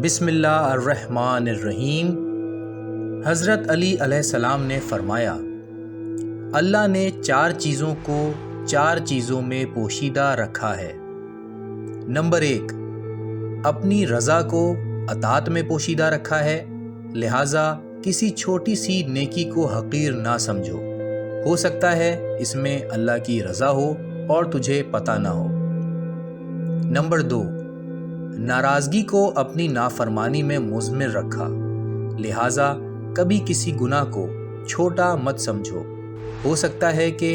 بسم اللہ الرحمن الرحیم۔ حضرت علی علیہ السلام نے فرمایا، اللہ نے 4 چیزوں کو 4 چیزوں میں پوشیدہ رکھا ہے۔ نمبر 1، اپنی رضا کو اطاعت میں پوشیدہ رکھا ہے، لہٰذا کسی چھوٹی سی نیکی کو حقیر نہ سمجھو، ہو سکتا ہے اس میں اللہ کی رضا ہو اور تجھے پتہ نہ ہو۔ نمبر 2، ناراضگی کو اپنی نافرمانی میں مضمر رکھا، لہٰذا کبھی کسی گناہ کو چھوٹا مت سمجھو، ہو سکتا ہے کہ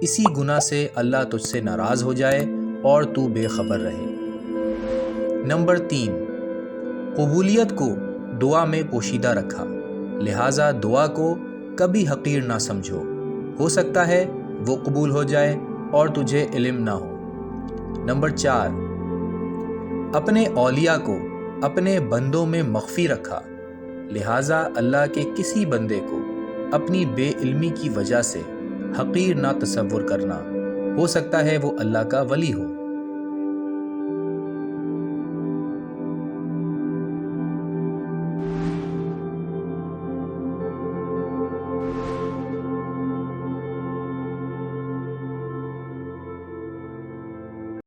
اسی گناہ سے اللہ تجھ سے ناراض ہو جائے اور تو بے خبر رہے۔ نمبر 3، قبولیت کو دعا میں پوشیدہ رکھا، لہٰذا دعا کو کبھی حقیر نہ سمجھو، ہو سکتا ہے وہ قبول ہو جائے اور تجھے علم نہ ہو۔ نمبر 4، اپنے اولیاء کو اپنے بندوں میں مخفی رکھا، لہٰذا اللہ کے کسی بندے کو اپنی بے علمی کی وجہ سے حقیر نہ تصور کرنا، ہو سکتا ہے وہ اللہ کا ولی ہو۔